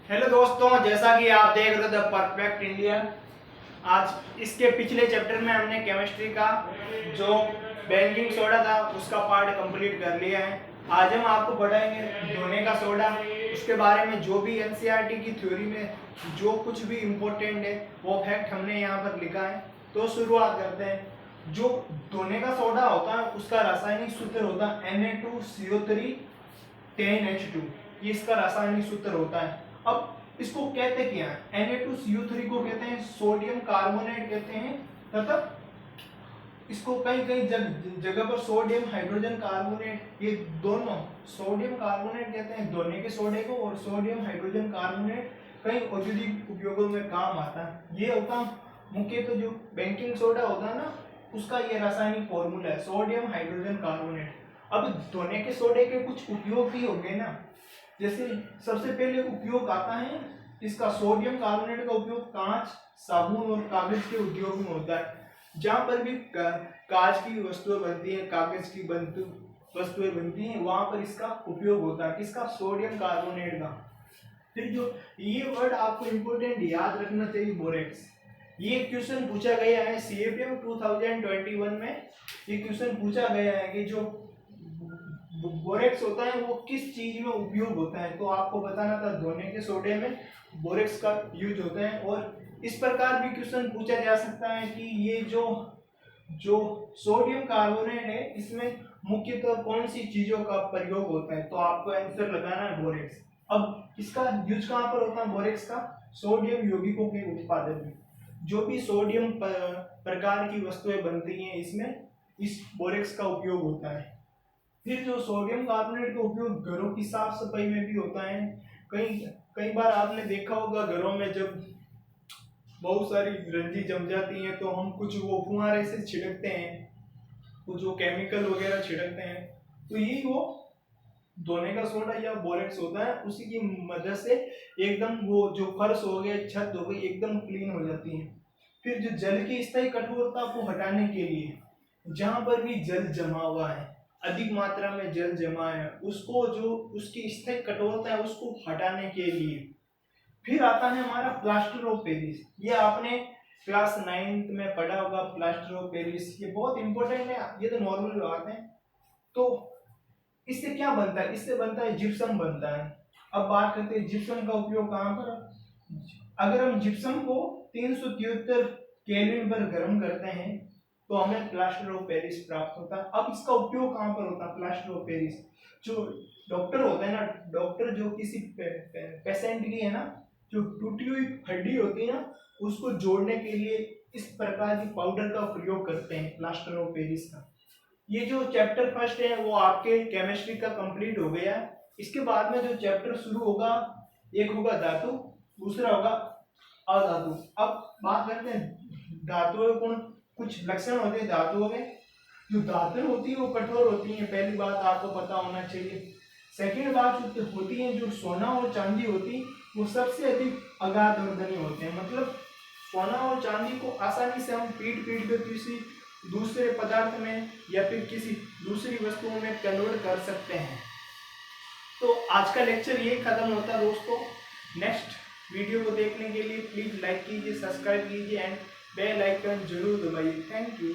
Hello दोस्तों, जैसा कि आप देख रहे थे परफेक्ट इंडिया। आज इसके पिछले चैप्टर में हमने केमिस्ट्री का जो बेकिंग सोडा था उसका पार्ट कंप्लीट कर लिया है। आज हम आपको बताएंगे धोने का सोडा, उसके बारे में जो भी एनसीईआरटी की थ्योरी में जो कुछ भी इम्पोर्टेंट है वो फैक्ट हमने यहाँ पर लिखा है। तो शुरुआत करते हैं। जो धोने का सोडा होता है उसका रासायनिक सूत्र होता है Na2CO3 10H2। ये इसका रासायनिक सूत्र होता है। अब इसको कहते क्या है? Na2CO3 को कहते हैं सोडियम कार्बोनेट कहते हैं, तथा इसको कई कई जगह पर सोडियम हाइड्रोजन कार्बोनेट, ये दोनों सोडियम कार्बोनेट कहते हैं धोने के सोडे को, और सोडियम हाइड्रोजन कार्बोनेट कई औद्योगिक उपयोगों में काम आता है। ये होता मुख्यतः जो बेकिंग सोडा होता है ना, उसका ये रासायनिक फॉर्मूला है सोडियम हाइड्रोजन कार्बोनेट। अब धोने के सोडे के कुछ उपयोग भी हो गए ना, जैसे सबसे पहले उपयोग आता है इसका सोडियम कार्बोनेट का उपयोग कांच, साबुन और कागज के उद्योग में होता है। जहाँ पर भी कांच की वस्तुएं बनती है, कागज की वस्तुएं बनती हैं, वहां पर इसका उपयोग होता है। किसका? सोडियम कार्बोनेट का। फिर जो ये वर्ड आपको इंपोर्टेंट याद रखना चाहिए, बोरेक्स। ये क्वेश्चन पूछा गया है CFM 2021 में। ये क्वेश्चन पूछा गया है कि जो बोरेक्स होता है वो किस चीज में उपयोग होता है, तो आपको बताना था धोने के सोडे में बोरेक्स का यूज होता है। और इस प्रकार भी क्वेश्चन पूछा जा सकता है कि ये जो जो सोडियम कार्बोनेट है इसमें मुख्यतः कौन सी चीजों का प्रयोग होता है, तो आपको आंसर लगाना है बोरेक्स। अब इसका यूज कहाँ पर होता है बोरेक्स का? सोडियम यौगिकों के उत्पादन में। जो भी सोडियम प्रकार की वस्तुएं बनती हैं इसमें इस बोरेक्स का उपयोग होता है। फिर जो सोडियम कार्बोनेट का उपयोग घरों की साफ सफाई में भी होता है। कई कई बार आपने देखा होगा घरों में जब बहुत सारी रंजी जम जाती है तो हम कुछ वो फुहारे से छिड़कते हैं, कुछ वो केमिकल वगैरह छिड़कते हैं, तो यही वो धोने का सोडा या बोरेक्स होता है। उसी की मदद से एकदम वो जो फर्श हो गया, छत हो गई, एकदम क्लीन हो जाती है। फिर जो जल की स्थायी कठोरता को हटाने के लिए, जहां पर भी जल जमा हुआ है, अधिक मात्रा में जल जमा है, उसको जो उसकी स्थायी कठोरता है उसको हटाने के लिए। फिर आता है हमारा प्लास्टर ऑफ पेरिस। ये आपने क्लास 9th में पढ़ा होगा प्लास्टर ऑफ पेरिस। ये बहुत इंपॉर्टेंट है, ये तो नॉर्मल बात है। तो इससे क्या बनता है? इससे बनता है जिप्सम बनता है। अब बात करते हैं जिप्सम का उपयोग कहाँ पर। अगर हम जिप्सम को 373 केल्विन पर गर्म करते हैं तो हमें प्लास्टर ऑफ पेरिस प्राप्त होता है। अब इसका उपयोग कहाँ पर होता है? प्लास्टर ऑफ पेरिस जो डॉक्टर होते हैं ना, डॉक्टर जो किसी पेशेंट की है ना, जो टूटी हुई हड्डी होती है ना, उसको जोड़ने के लिए इस प्रकार की पाउडर का प्रयोग करते हैं, प्लास्टर ऑफ पेरिस का। ये जो चैप्टर फर्स्ट है वो आपके केमिस्ट्री का कंप्लीट हो गया। इसके बाद में जो चैप्टर शुरू होगा, एक होगा धातु, दूसरा होगा अधातु। अब बात करते हैं धातुओं के गुण, कुछ लक्षण होते हैं धातुओं के। जो धातु होती है वो कठोर होती है, पहली बात आपको पता होना चाहिए। सेकेंड बात जो होती है, जो सोना और चांदी होती है वो सबसे अधिक अगाध वर्धनीय होते हैं। मतलब सोना और चांदी को आसानी से हम पीट पीट कर किसी दूसरे पदार्थ में या फिर किसी दूसरी वस्तुओं में कन्वर्ट कर सकते हैं। तो आज का लेक्चर ये खत्म होता है दोस्तों। नेक्स्ट वीडियो को देखने के लिए प्लीज लाइक कीजिए, सब्सक्राइब कीजिए एंड बेल आइकन जरूर दबाइए। Thank you.